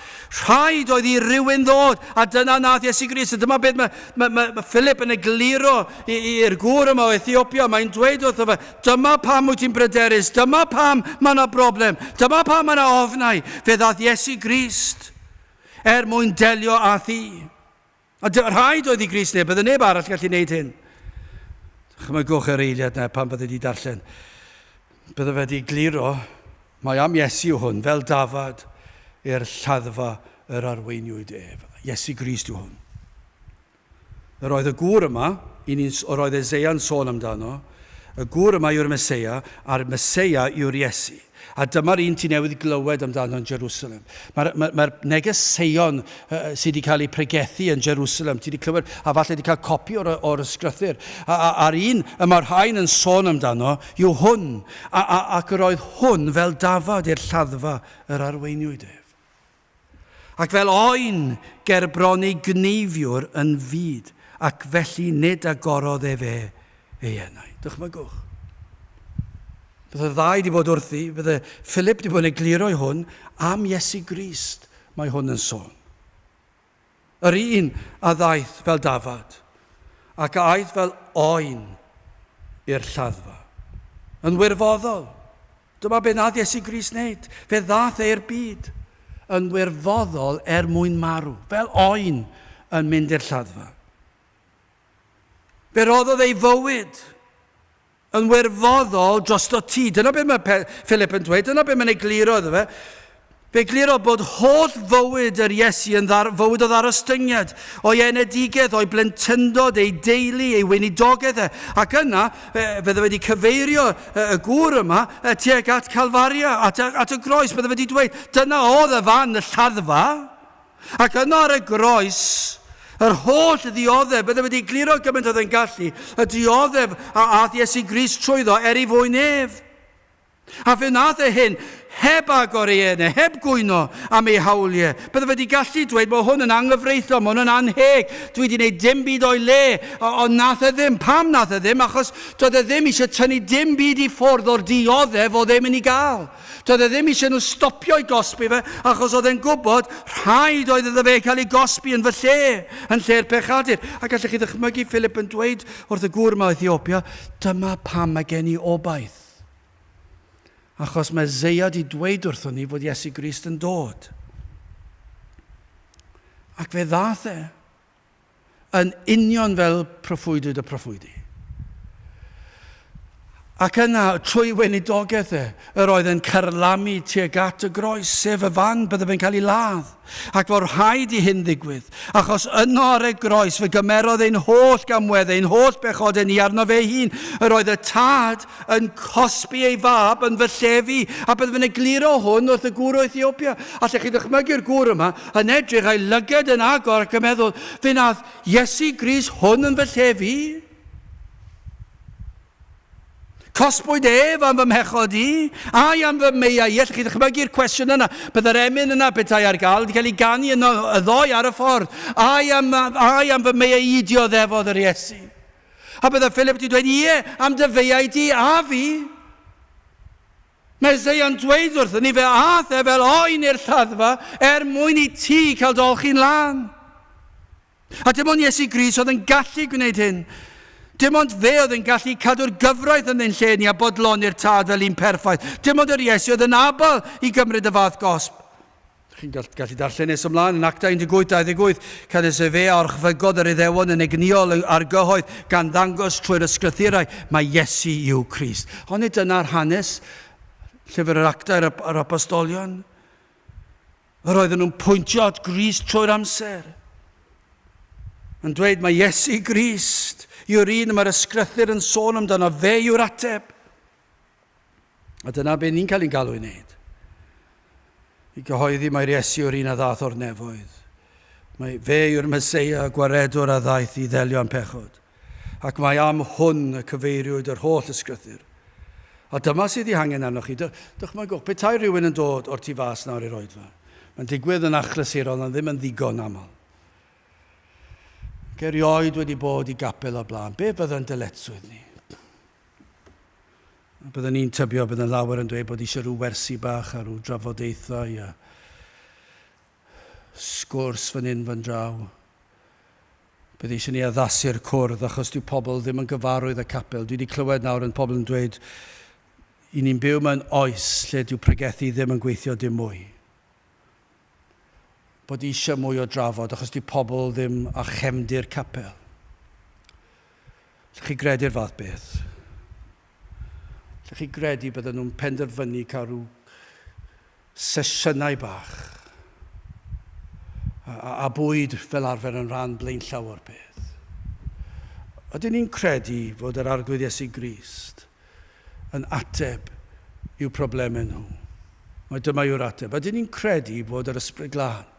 Rhaid oedd i rywun ddod, a dyna nath Iesu Grist. Dyma beth mae Philip yn egluro i'r gŵr yma o Ethiopia. Mae'n dweud wrtho fe, dyma pam wyt ti'n bryderus, dyma pam mae yna broblem, dyma pam mae yna ofnau. Fe ddath Iesu Grist mwyn delio a thi. A rhaid oedd i Grist neb, bydde neb arall gallu gwneud hyn. Chymygwch yr eiliad na pan bydde di darllen. Bydde fe di gliro, mae am Iesu hwn, fel dafad i'r lladdfa yr arweiniwyd ef. Iesu Grist yw hwn. Yr oedd y gŵr yma, yr oedd Eseia'n sôn amdano, y gŵr yma yw'r Meseia, a'r Meseia yw'r Iesu. A dyma'r un ti newydd glywed amdano yn Jerusalem. Mae'r negeseuon sydd wedi cael ei pregethu yn Jerusalem, ti wedi clywed, a falle wedi cael copi o'r ysgrythyr. A'r un mae'r rhain yn sôn amdano yw hwn. Ac yr oedd hwn fel dafad i'r lladdfa yr arweiniwyd ef. Ac fel oen gerbroni gneiffiwr yn fyd, ac felly nid agorodd fe ei enau. Dychmygwch. Bydde ddau wedi bod wrthi, bydde Philip wedi bod yn egluro i hwn am Iesu Grist mae hwn yn sôn. Yr un a ddaeth fel dafad, ac a aeth fel oen i'r lladdfa. Yn wirfoddol. Dyma be nath Iesu Grist wneud. Fe ddath e'r byd yn wirfoddol mwyn marw, fel oen yn mynd i'r lladdfa. Fe roddodd ei fywyd yn wirfoddol dros o ti. Dyna beth mae Philip yn dweud, dyna beth mae'n egluro iddo fe. Fe egluro bod holl fywyd yr Iesu yn fywyd o ddarostyngiad, o'i enedigedd, o'i blentyndod, ei deulu, ei weinidogaeth e. Ac yna, fydde wedi cyfeirio y gŵr yma tuag at Calfaria, at y groes. Bydde wedi dweud, dyna oedd y fan y lladdfa, ac yna ar y groes, yr holl ddioddef, bydde wedi gliro gymaint oedd yn gallu, y dioddef a ath Iesu Grist trwyddo i fwy nef. A fe nath hyn heb agor ei enau, heb gwyno am ei hawliau. Bydde fe wedi gallu dweud bod hwn yn anghyfreithlon, mae hwn yn anheg. Dwi wedi gwneud dim byd o'i le, ond nath e ddim. Pam nath e ddim? Achos doedd e ddim eisiau tynnu dim byd i ffwrdd o'r dioddef o ddim yn ei gael. Doedd e ddim eisiau nhw stopio i gosbi fe, achos oedd e'n gwybod rhaid oedd iddo fe cael ei gosbi yn lle'r pechadur. A gallech chi ddychmygu Philip yn dweud wrth y gwr yma Ethiopia, dyma pam mae gen i obaith. Achos mae Zeia di dweud wrthon ni fod Iesu Grist yn dod. Ac fe ddath e yn union fel proffwydwyd y proffwydi. Ac yna, trwy weinidogaeth yr oedd yn carlamu tuag at y groes, sef y fan bydde fe'n cael ei ladd. Ac fod rhaid i hyn ddigwydd, achos yno ar y groes fe gymerodd ein holl gamweddau, ein holl bechodau ni arno fe hun. Yr oedd y tad yn cosbi ei fab yn fy llefi, a bydde fe'n egluro hwn wrth y gwr o Ethiopia. A lle chi ddychmygu'r gwr yma, yn edrych a'i lygad yn agor ac yn meddwl, fe nath Iesu Grist hwn yn fy llefi. Cosbwyd ef am fy mhechod i, ai am fy meiau. Ie, chi ddechmygu'r cwestiwn yna. Byddai'r emyn yna bethau ar gael, wedi cael ei ganu yno y ddoi ar y ffordd. Ai am fy meiau i dioddefodd yr Iesu. A bydda Philip wedi dweud, ie, am dy feiau di a fi. Mae Isaiah'n dweud wrthyn ni fe ath e fel oen i'r lladdfa mwyn i ti cael dolchi'n lan. A dim ond Iesu Grist oedd yn gallu gwneud hyn. Dim ond fe oedd yn gallu cadw'r gyfraith yn ein lle ni a bodloni'r tad fel un perffaith. Dim ond yr Iesu oedd yn abal i gymryd y fath gosb. Chi'n gallu darllen nes ymlaen yn Actau 18:28, cadwys fe orchfygodd yr Iddewon yn egniol ar gyhoedd gan ddangos trwy'r ysgrythurau mae Iesu yw Crist. Ond dyna'r hanes llyfr yr Actau yr apostolion. Yr oedden nhw'n pwyntio at Grist trwy'r amser. Yn dweud mae Iesu Grist yw'r un mae'r ysgrythur yn sôn amdano, fe yw'r ateb. A dyna be ni'n cael ei galw i wneud. I gyhoeddi mae'r Iesu yw'r un a ddath o'r nefoedd. Mae fe yw'r Meseia, gwaredwr a ddaeth i ddelio am pechod. Ac mae am hwn y cyfeiriwyd yr holl ysgrythur. A dyma sydd i hangen arnoch chi. Dychmygwch, petai rhywun yn dod o'r tu fas nawr i'r oedfa. Mae'n digwydd yn achlysurol, ond ddim yn ddigon aml. Erioed wedi bod i gapel o blaen. Be bydda'n dyletswydd ni? Bydda'n ni'n tybio, bydda'n lawer yn dweud bod eisiau rhyw wersi bach a rhyw drafodaethau a sgwrs fan hyn fan draw. Bydd eisiau ni addasu'r cwrdd achos dyw pobl ddim yn gyfarwydd y capel. Dwi wedi clywed nawr yn pobl yn dweud i ni'n byw mewn oes lle dyw pregethu ddim yn gweithio dim mwy. Bod eisiau mwy o drafod, achos di pobl ddim a chefndi'r capel. Lle chi gredu'r fath beth? Lle chi credu bydden nhw'n penderfynu cael rhyw sesiynau bach a bwyd fel arfer yn rhan blaen llawer beth. Ydyn ni'n credu fod yr arglwydd Iesu Grist yn ateb i'w problemau nhw? Mae dyma yw'r ateb. Ydyn ni'n credu fod yr ysbryd glân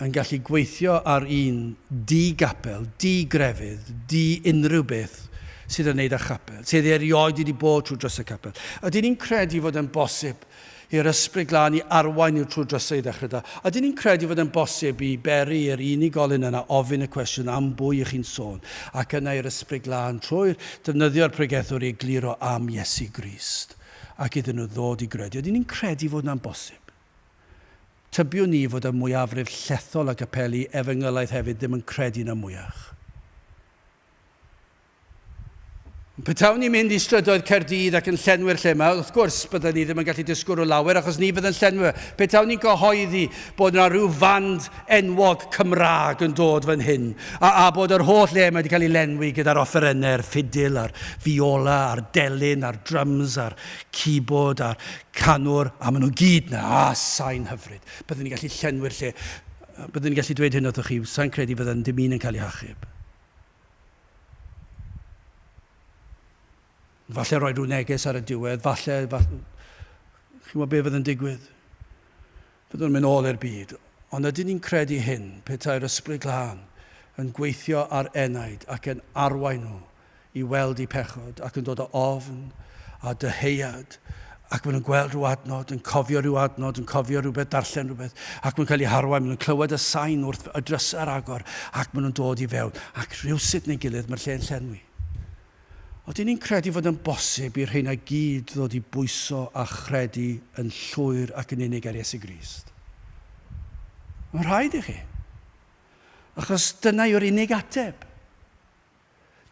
yn gallu gweithio ar un di-gapel, di-grefydd, di-unrhyw beth sydd yn neud â chapel, sydd erioed wedi bod trwy dros y capel. Ydyn ni'n credu fod yn bosib i'r ysbryd glân i arwain i'w trwy dros ei ddechrau da? Ydyn ni'n credu fod yn bosib i beri i'r unigolyn yna ofyn y cwestiwn am bwy ych chi'n sôn, ac yna i'r ysbryd glân trwy'r defnyddio'r pregethwr i egluro am Iesu Grist, ac iddyn nhw ddod i gredu. Ydyn ni'n credu fod yna'n bosib? Tybiwn ni fod y mwyafrif llethol a capeli Efengylaeth hefyd ddim yn credu na mwyach. Petawn ni'n mynd i strydoedd Caerdydd ac yn llenwi'r lle yma, wrth gwrs byddwn ni ddim yn gallu disgwyl o lawer achos ni fydd yn llenwi. Petawn ni'n gyhoeddi bod yna rhyw fand enwog Cymraeg yn dod fan hyn a bod yr holl le yma wedi cael ei lenwi gyda'r offerennau, ffidil, a'r fiola, a'r delyn, a'r drums, a'r keyboard, a'r canwr, a maen nhw gyd na, sain hyfryd. Byddwn ni'n gallu llenwi'r lle. Byddwn ni'n gallu dweud hyn wrthoch chi, sa'n credu byddwn dim un yn cael ei hachub. Falle roi rhyw neges ar y diwedd, falle chi'n gwybod be fydd yn digwydd. Byddwn nhw'n mynd ôl i'r byd. Ond ydyn ni'n credu hyn, petai'r ysbryd glân yn gweithio ar enaid ac yn arwain nhw i weld eu pechod ac yn dod o ofn a dyheuad ac maen nhw'n gweld rhyw adnod, yn cofio rhyw adnod, yn cofio rhywbeth, darllen rhywbeth, ac maen cael ei harwain, maen nhw'n clywed y sain wrth y drysau'r agor, ac maen nhw'n dod i fewn, ac rhywsut neu gilydd mae'r lle'n llenwi. Oedden ni'n credu fod yn bosib i'r rheina gyd ddod i bwyso a chredu yn llwyr ac yn unig ar Iesu Grist. Mae'n rhaid i chi. Achos dyna yw'r unig ateb.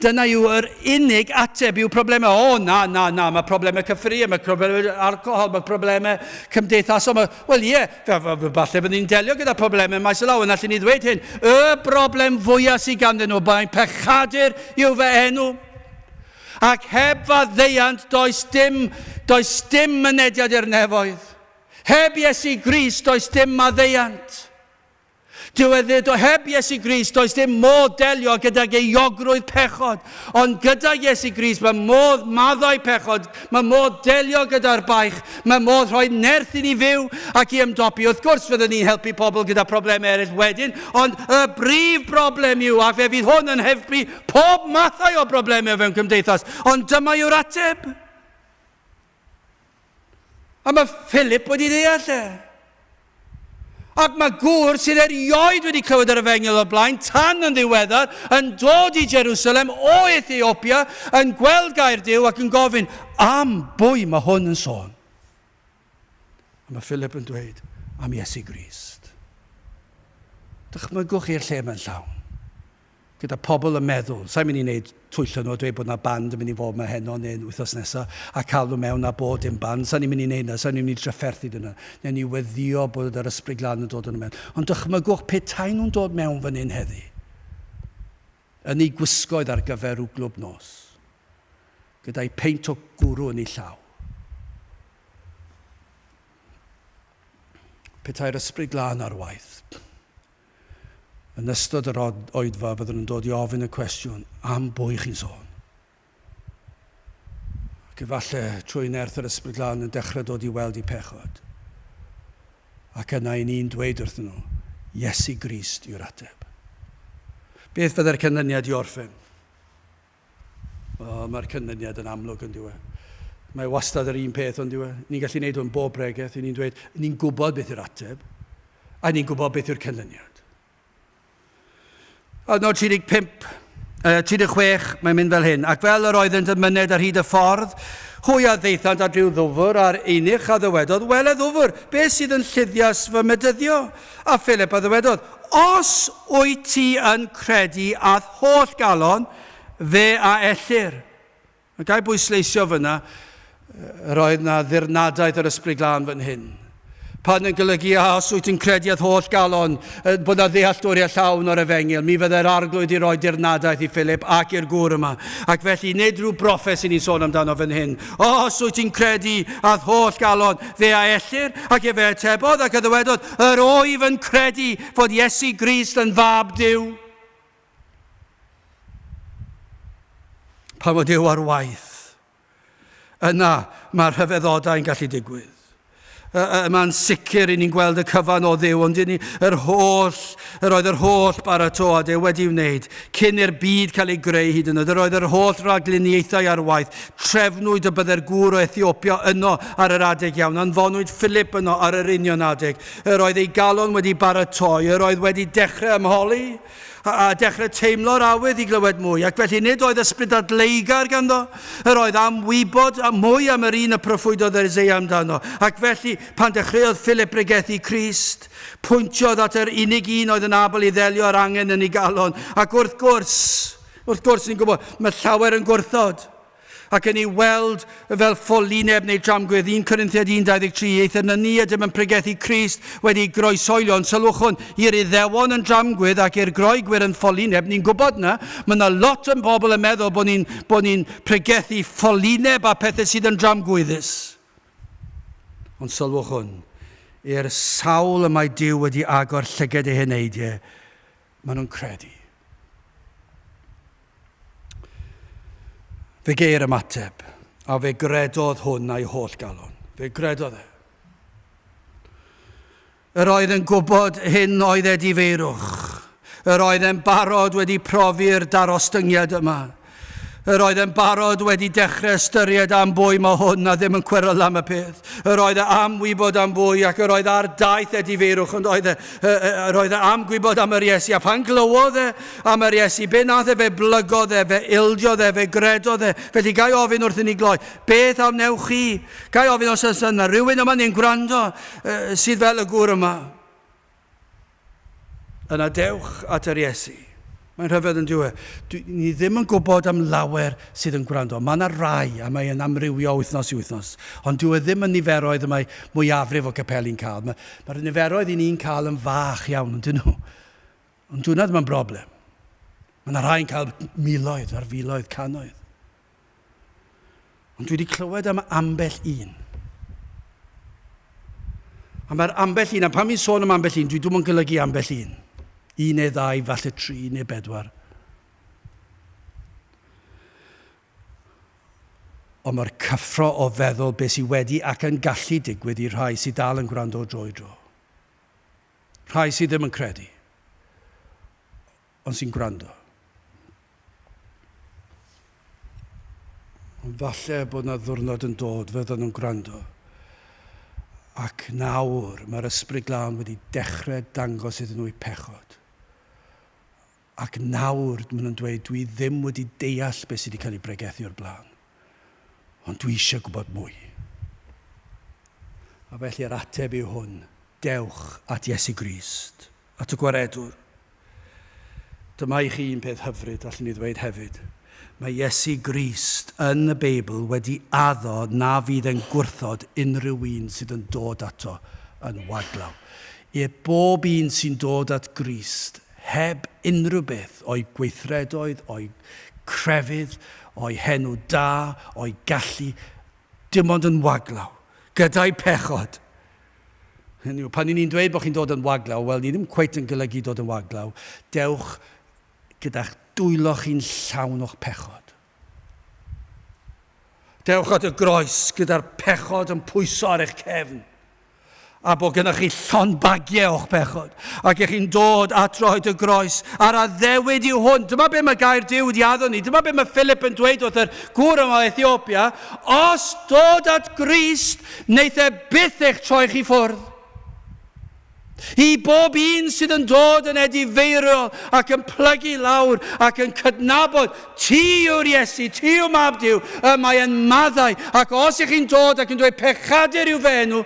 Dyna yw'r unig ateb i'w problemau. Na, mae problemau cyffri, mae problemau alcohol, mae problemau cymdeithasol. Wel ie, falle byddwn ni'n delio gyda problemau maes y law, yn allan ni ddweud hyn. Y broblem fwyaf sydd ganddyn nhw, mae'n pechadur yw fy enw. Ac heb faddeuant does dim mynediad i'r nefoedd. Heb Iesu Grist does dim maddeuant. Heb Iesu Grist does dim modd delio gyda'r euogrwydd pechod, ond gyda Iesu Grist mae modd maddau pechod, mae modd delio gyda'r baich, mae modd rhoi nerth i ni fyw ac i ymdopi. Wrth gwrs fyddwn ni'n helpu pobl gyda problemau eraill wedyn, ond y brif broblem yw, a fe fydd hwn yn helpu pob mathau o broblemau fewn cymdeithas, ond dyma yw'r ateb. A mae Philip wedi ddeall Ac mae gŵr sydd erioed wedi clywed ar y fengel o blaen, tan yn ddiweddar, yn dod i Jerusalem o Ethiopia, yn gweld gair Duw ac yn gofyn, am bwy mae hwn yn sôn? A mae Philip yn dweud, am Iesu Grist. Dychmygwch i'r lle mewn llawn. Gyda pobl yn meddwl, sa'n mynd i wneud twyllo nhw, dweud bod yna band yn mynd i fod yma heno neu'n wythnos nesaf, a cael nhw mewn a bod dim band, sa'n ni'n mynd i wneud yna, sa'n ni'n mynd i drafferthu dyna, neu'n i weddio bod yr ysbryd glân yn dod yn mewn. Ond dychmygwch petai nhw'n dod mewn fan hyn heddi, yn ei gwisgoedd ar gyfer rhyw glwb nos, gyda'i peint o gwrw yn ei llaw. Petai'r ysbryd glân ar waith. Yn ystod yr oedfa fyddwn nhw'n dod i ofyn y cwestiwn, am bwy chi'n sôn? Ac efallai trwy nerth yr ysbryd glân yn dechrau dod i weld i pechod. Ac yna i ni'n dweud wrthyn nhw, Iesu Grist yw'r ateb. Beth fydda'r canlyniad i orffen? Mae'r canlyniad yn amlwg yn diwedd. Mae wastad yr un peth yn diwedd. Ni'n gallu gwneud hwn bob bregeth, ni'n dweud, ni'n gwybod beth yw'r ateb, a ni'n gwybod beth yw'r canlyniad. A nod 35, 36, mae'n mynd fel hyn. Ac fel yr oeddent yn myned ar hyd y ffordd, hwy a ddeithant ar ryw ddwfr ar unig a ddywedodd, wel y ddwfr, beth sydd yn llyddias fy medyddio? A Philip a ddywedodd, os wyt ti yn credu ath holl galon, fe a ellir. Mae gai bwysleisio fyna, roedd na ddirnadaeth yr ysbryd glân fan hyn. Pan yn golygu os wyt ti'n credu ath holl galon bod na ddealltwriaeth llawn o'r efengil, mi fyddai'r arglwydd i roi dirnadaeth i Philip ac i'r gŵr yma. Ac felly, nid rhyw broffes i ni'n sôn amdano fan hyn. Os wyt ti'n credu ath holl galon, fe a ellir, ac efe atebodd ac ddwedodd, yr oedd yn credu fod Iesu Grist yn fab Duw. Pan fod Duw ar waith, yna mae'r rhyfeddodau'n gallu digwydd. Mae'n sicr i ni'n gweld y cyfan o Dduw, ond yr oedd yr holl baratoad wedi wneud, cyn i'r byd cael ei greu hyd yn oed, yr oedd yr holl ragluniaethau ar waith, trefnwyd y byddai'r gŵr o Ethiopia yno ar yr adeg iawn, anfonwyd Philip yno ar yr union adeg, yr oedd ei galon wedi baratoi, yr oedd wedi dechrau ymholi, a dechrau teimlo'r awydd i glywed mwy. Ac felly nid oedd ysbryd adleigar ganddo, yr oedd am wybod a mwy am yr un y proffwydodd Eseia amdano. Ac felly pan dechreuodd Philip Pregethu Crist, pwyntiodd at yr unig un oedd yn abl i ddelio ar angen yn ei galon. Ac wrth gwrs ni'n gwybod, mae llawer yn gwrthod. Ac yn ei weld fel ffolineb neu dramgwydd 1 Corinthiaid 1:23 eithaf na ni a dim yn Pregethu Crist wedi groesoelio, ond sylwch hwn, i'r Iddewon yn dramgwydd ac i'r groegwyr yn ffolineb, ni'n gwybod na, mae yna lot yn bobl yn meddwl bod ni'n pregethu ffolineb a pethau sydd yn dramgwyddus. Ond sylwch hwn, i'r sawl y mae Duw wedi agor llyged eu heneidiau, maen nhw'n credu. Fe geir ymateb, a fe gredodd hwn a'i holl galon. Fe gredodd e. Yr oedd yn gwybod hyn oedd e difeirwch. Yr oedd yn barod wedi profi'r darostyngiad yma. Yr oedd yn barod wedi dechrau ystyried am bwy mae hwn a ddim yn cwyrol am y peth. Yr oedd am wybod am bwy ac yr oedd ar daith edifeirwch, ond oedd am gwybod am yr Iesu. A pan glywodd am yr Iesu, be nath fe blygodd fe ildiodd fe gredodd felly gai ofyn wrth i ni gloi, beth am newch chi? Gai ofyn os oes yna rhywun yma ni'n gwrando sydd fel y gŵr yma. Yna dewch at yr Iesu. Mae'n rhyfedd yn diwedd. Ni ddim yn gwybod am lawer sydd yn gwrando. Mae yna rai a mae'n amrywio wythnos i wythnos. Ond diwedd ddim yn niferoedd y mae mwyafrif o capeli'n cael. Mae'r niferoedd i ni'n cael yn fach iawn, dyn nhw. Ond dwi'n ddim yn broblem. Mae yna rai'n cael miloedd ar filoedd, cannoedd. Ond dwi wedi clywed am ambell un. A mae'r ambell un, a pan mi'n sôn am ambell un, dwi ddim yn golygu ambell un. 1 neu 2, falle 3 neu 4. Ond mae'r cyffro o feddwl beth sydd wedi ac yn gallu digwydd i rhai sydd dal yn gwrando dro i dro. Rhai sydd ddim yn credu, ond sy'n gwrando. Ond falle bod yna ddiwrnod yn dod fyddan nhw'n gwrando. Ac nawr mae'r ysbryd glân wedi dechrau dangos iddyn nhw i pechod. Ac nawr maen nhw'n dweud, dwi ddim wedi deall beth sydd wedi cael ei bregethu o'r blaen. Ond dwi eisiau gwybod mwy. A felly'r ateb yw hwn, dewch at Iesu Grist, at y gwaredwr. Dyma i chi un peth hyfryd, allwn ni ddweud hefyd. Mae Iesu Grist yn y Beibl wedi addo na fydd yn gwrthod unrhyw un sydd yn dod ato yn waglaw. Bob un sy'n dod at Grist, heb unrhyw beth o'i gweithredoedd, o'i crefydd, o'i henw da, o'i gallu, dim ond yn waglaw, gyda'i pechod. Pan ni'n dweud bod chi'n dod yn waglaw, wel, ni ddim cweit yn golygu dod yn waglaw. Dewch gyda'ch dwylo chi'n llawn o'ch pechod. Dewch at y groes gyda'r pechod yn pwyso ar eich cefn. A bod gennych chi llonbagiau o'ch pechod. Ac ych chi'n dod at roed y groes. A'r addewid yw hwn. Dyma be mae gair Duw wedi addo ni. Dyma be mae Philip yn dweud wrth yr gŵr yma o Ethiopia. Os dod at Grist, wneith byth eich troi chi ffwrdd. I bob un sydd yn dod yn edifeiriol ac yn plygu lawr ac yn cydnabod ti yw'r Iesu, ti yw mab Duw, mae yn maddau. Ac os ych chi'n dod ac yn dweud pechadur yw fenw,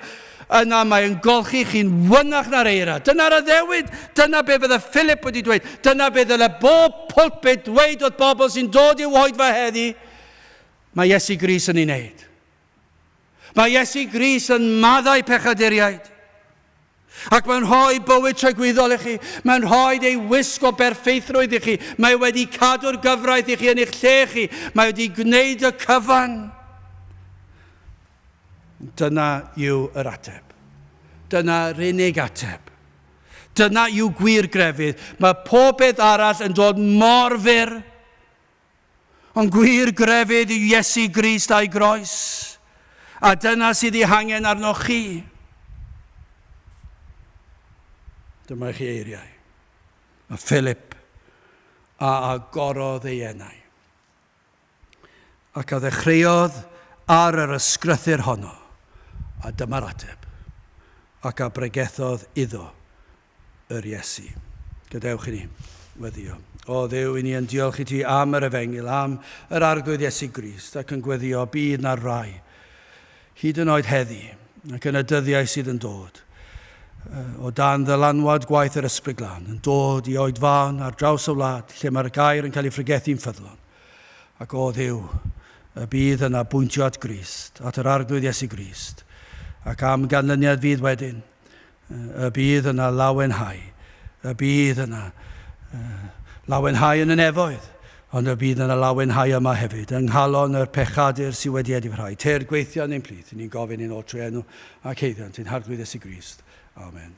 yna mae'n golchi chi'n wynach na'r eira. Dyna'r addewid, dyna be fydde Philip wedi dweud, dyna be ddyle bob pwlpid dweud oedd bobl sy'n dod i'w oed fe heddi. Mae Iesu Grist yn ei wneud. Mae Iesu Grist yn maddau pechaduriaid. Ac mae'n rhoi bywyd tragwyddol i chi. Mae'n rhoi ei wisg o berffeithrwydd i chi. Mae wedi cadw'r gyfraith i chi yn eich lle chi. Mae wedi gwneud y cyfan. Dyna yw yr ateb. Dyna'r unig ateb. Dyna yw gwir grefydd. Mae pob beth arall yn dod mor fyr. Ond gwir grefydd yw Iesu Grist a'i groes. A dyna sydd ei hangen arnoch chi. Dyma chi eiriau. Mae Philip a agorodd ei enau. Ac a ddechreuodd ar yr ysgrythyr honno. A dyma'r ateb. Ac a bregethodd iddo yr Iesu. Gadewch i ni weddio. O Dduw, i ni yn diolch i ti am yr efengil, am yr arglwydd Iesu Grist, ac yn gweddio bydd na'r rai. Hyd yn oed heddi, ac yn y dyddiau sydd yn dod. O dan ddylanwad gwaith yr ysbryd glân, yn dod i oedfawn ar draws y wlad, lle mae'r gair yn cael ei ffrigethu'n ffyddlon. Ac o Dduw, y bydd yna bwyntio at Grist, at yr arglwydd Iesu Grist. Ac am ganlyniad fydd wedyn, y bydd yna lawenhau. Y bydd yna lawenhau yn y nefoedd, ond y bydd yna lawenhau yma hefyd, yng nghalon yr pechadur sydd wedi edifrhau. Teir gweithio neu'n plith, ni'n gofyn i'n ôl trwy enw ac heiddiant, i'n harglwydd Iesu Grist. Amen.